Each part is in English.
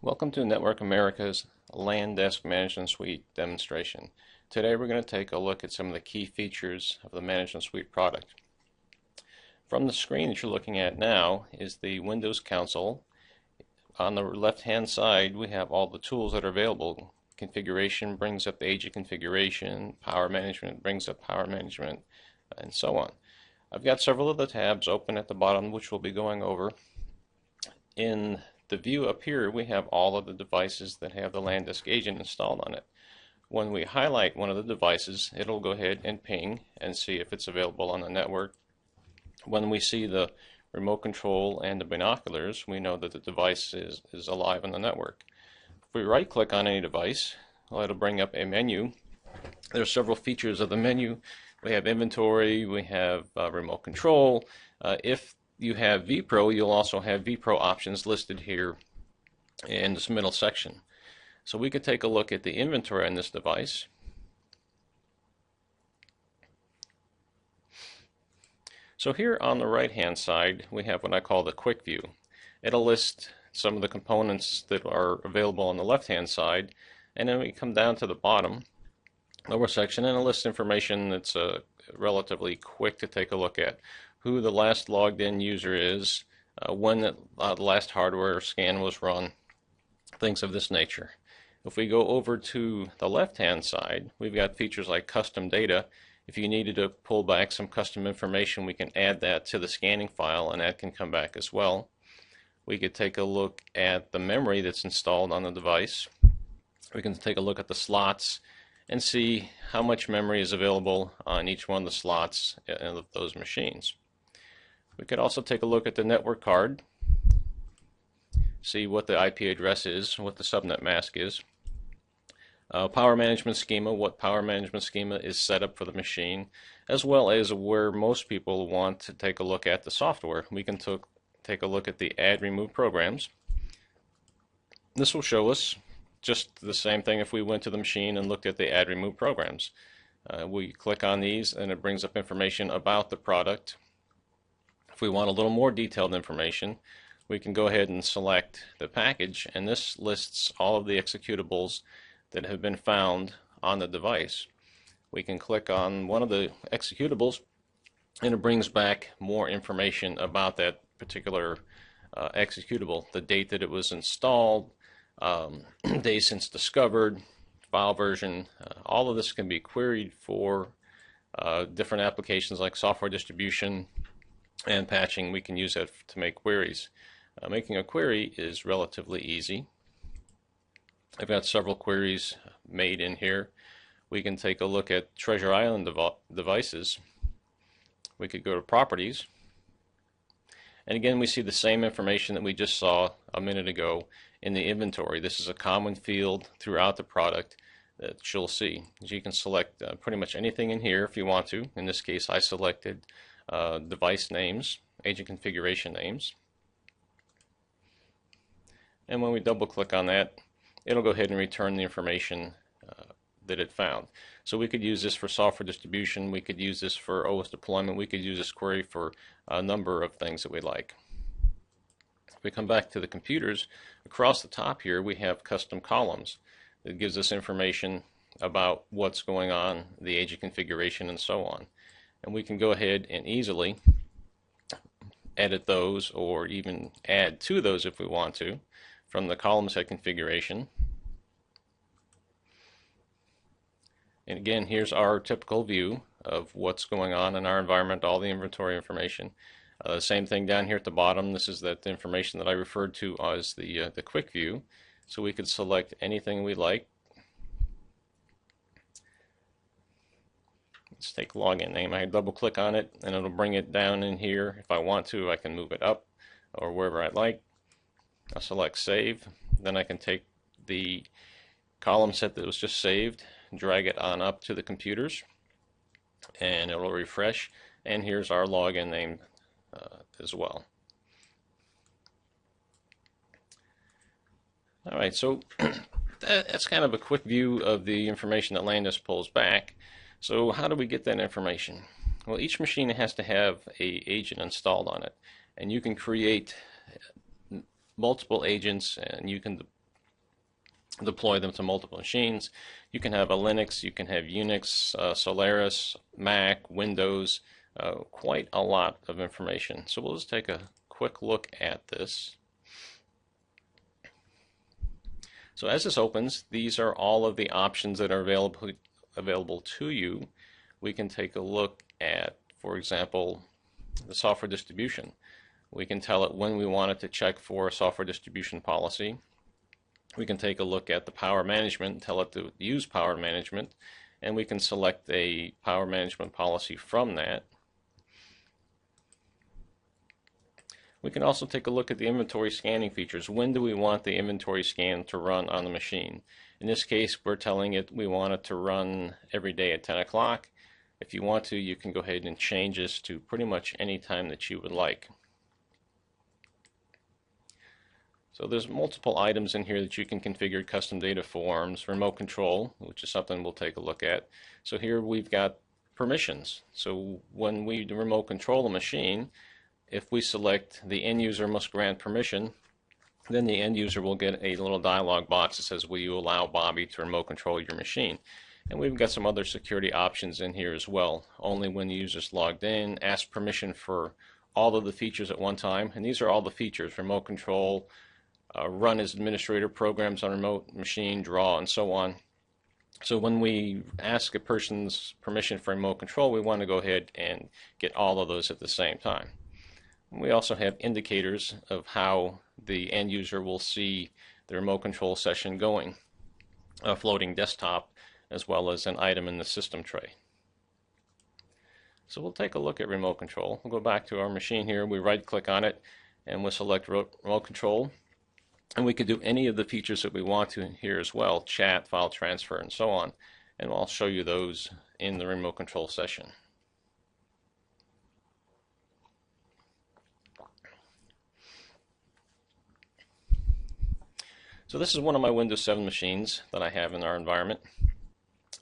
Welcome to Network America's LANDesk Management Suite demonstration. Today we're going to take a look at some of the key features of the Management Suite product. From the screen that you're looking at now is the Windows console. On the left-hand side we have all the tools that are available. Configuration brings up the agent configuration, power management brings up power management, and so on. I've got several of the tabs open at the bottom which we'll be going over. In the view up here, we have all of the devices that have the LANDesk agent installed on it. When we highlight one of the devices, it'll go ahead and ping and see if it's available on the network. When we see the remote control and the binoculars, we know that the device is alive on the network. If we right click on any device, well, it'll bring up a menu. There are several features of the menu. We have inventory, we have remote control. If you have vPro, you'll also have vPro options listed here in this middle section. So we could take a look at the inventory on this device. So here on the right hand side we have what I call the quick view. It'll list some of the components that are available on the left hand side, and then we come down to the bottom lower section and it lists information that's relatively quick to take a look at. Who the last logged in user is, when the last hardware scan was run, things of this nature. If we go over to the left hand side, we've got features like custom data. If you needed to pull back some custom information, we can add that to the scanning file and that can come back as well. We could take a look at the memory that's installed on the device. We can take a look at the slots and see how much memory is available on each one of the slots of those machines. We could also take a look at the network card, see what the IP address is, what the subnet mask is. Power management schema, what power management schema is set up for the machine, as well as where most people want to take a look at the software. We can take a look at the add remove programs. This will show us just the same thing if we went to the machine and looked at the add remove programs. We click on these and it brings up information about the product. If we want a little more detailed information, we can go ahead and select the package, and this lists all of the executables that have been found on the device. We can click on one of the executables and it brings back more information about that particular executable, the date that it was installed, days since discovered, file version. All of this can be queried for different applications like software distribution and patching. We can use that to make queries. Making a query is relatively easy. I've got several queries made in here. We can take a look at Treasure Island devices. We could go to Properties, and again we see the same information that we just saw a minute ago in the inventory. This is a common field throughout the product that you'll see. You can select pretty much anything in here if you want to. In this case I selected device names, agent configuration names, and when we double click on that, it'll go ahead and return the information that it found. So we could use this for software distribution, we could use this for OS deployment, we could use this query for a number of things that we like. If we come back to the computers, across the top here we have custom columns that gives us information about what's going on, the agent configuration, and so on. And we can go ahead and easily edit those or even add to those if we want to from the column set configuration. And again, here's our typical view of what's going on in our environment, all the inventory information. Same thing down here at the bottom. This is the information that I referred to as the quick view. So we could select anything we like. Let's take login name. I double click on it and it'll bring it down in here. If I want to, I can move it up or wherever I'd like. I'll select save. Then I can take the column set that was just saved, drag it on up to the computers, and it will refresh. And here's our login name as well. Alright, so that's kind of a quick view of the information that LANDesk pulls back. So how do we get that information? Well, each machine has to have an agent installed on it, and you can create multiple agents and you can deploy them to multiple machines. You can have a Linux, you can have Unix, Solaris, Mac, Windows, quite a lot of information. So we'll just take a quick look at this. So as this opens, these are all of the options that are available to you. We can take a look at, for example, the software distribution. We can tell it when we want it to check for a software distribution policy. We can take a look at the power management, tell it to use power management, and we can select a power management policy from that. We can also take a look at the inventory scanning features. When do we want the inventory scan to run on the machine? In this case, we're telling it we want it to run every day at 10 o'clock. If you want to, you can go ahead and change this to pretty much any time that you would like. So there's multiple items in here that you can configure: custom data forms, remote control, which is something we'll take a look at. So here we've got permissions. So when we remote control a machine, if we select the end user must grant permission, then the end user will get a little dialog box that says, will you allow Bobby to remote control your machine? And we've got some other security options in here as well. Only when the user's logged in, ask permission for all of the features at one time. And these are all the features: remote control, run as administrator, programs on remote machine, draw, and so on. So when we ask a person's permission for remote control, we want to go ahead and get all of those at the same time. We also have indicators of how the end user will see the remote control session going, a floating desktop, as well as an item in the system tray. So we'll take a look at remote control. We'll go back to our machine here. We right click on it and we'll select remote control. And we could do any of the features that we want to here as well: chat, file transfer, and so on. And I'll show you those in the remote control session. So this is one of my Windows 7 machines that I have in our environment.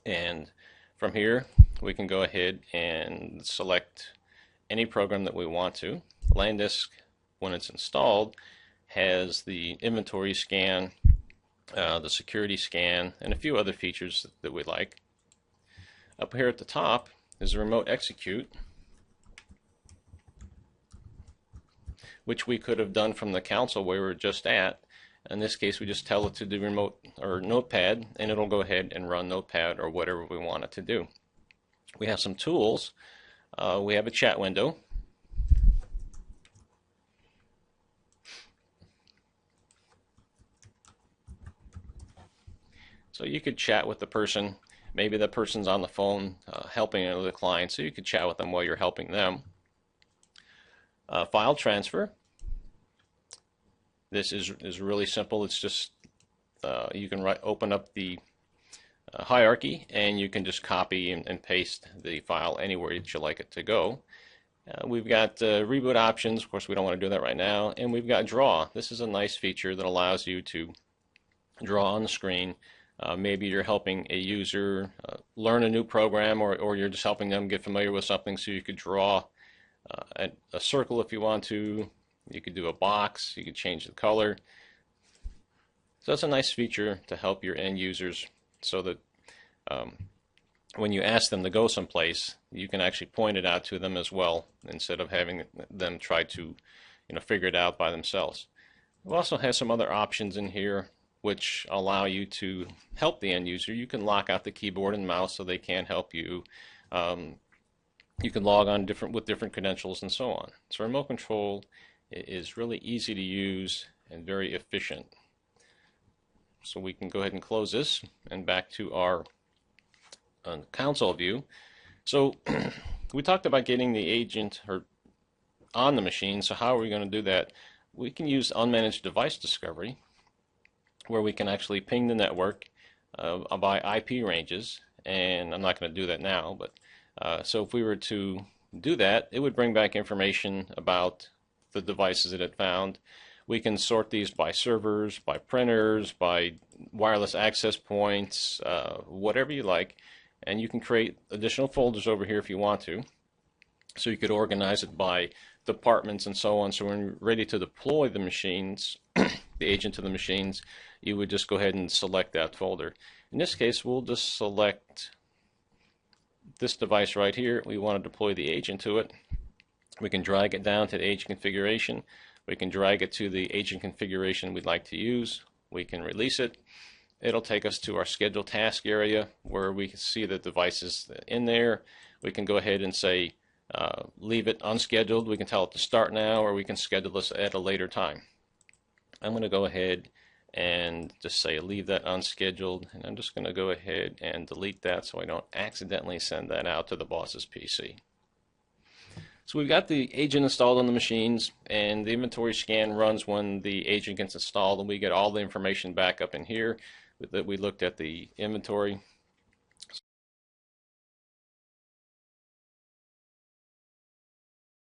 And from here, we can go ahead and select any program that we want to. LANDesk, when it's installed, has the inventory scan, the security scan, and a few other features that we like. Up here at the top is the remote execute, which we could have done from the console where we were just at. In this case, we just tell it to do remote or Notepad, and it'll go ahead and run Notepad or whatever we want it to do. We have some tools. We have a chat window. So you could chat with the person. Maybe the person's on the phone helping another client, so you could chat with them while you're helping them. File transfer. This is really simple. It's just you can open up the hierarchy, and you can just copy and paste the file anywhere that you like it to go. We've got reboot options. Of course, we don't want to do that right now. And we've got draw. This is a nice feature that allows you to draw on the screen. Maybe you're helping a user learn a new program, or you're just helping them get familiar with something, so you could draw a circle if you want to. You could do a box, you could change the color. So that's a nice feature to help your end users, so that when you ask them to go someplace, you can actually point it out to them as well, instead of having them try to figure it out by themselves. We also have some other options in here which allow you to help the end user. You can lock out the keyboard and mouse so they can't help you. You can log on with different credentials and so on. So remote control is really easy to use and very efficient. So we can go ahead and close this and back to our console view. So we talked about getting the agent on the machine. So how are we going to do that? We can use unmanaged device discovery, where we can actually ping the network by IP ranges. And I'm not going to do that now, but so if we were to do that, it would bring back information about the devices that it found. We can sort these by servers, by printers, by wireless access points, whatever you like. And you can create additional folders over here if you want to. So you could organize it by departments and so on. So when you're ready to deploy the machines, the agent to the machines, you would just go ahead and select that folder. In this case, we'll just select this device right here. We want to deploy the agent to it. We can drag it down to the agent configuration. We can drag it to the agent configuration we'd like to use. We can release it. It'll take us to our scheduled task area where we can see the devices in there. We can go ahead and say leave it unscheduled. We can tell it to start now, or we can schedule this at a later time. I'm going to go ahead and just say leave that unscheduled, and I'm just going to go ahead and delete that so I don't accidentally send that out to the boss's PC. So we've got the agent installed on the machines, and the inventory scan runs when the agent gets installed, and we get all the information back up in here that we looked at the inventory.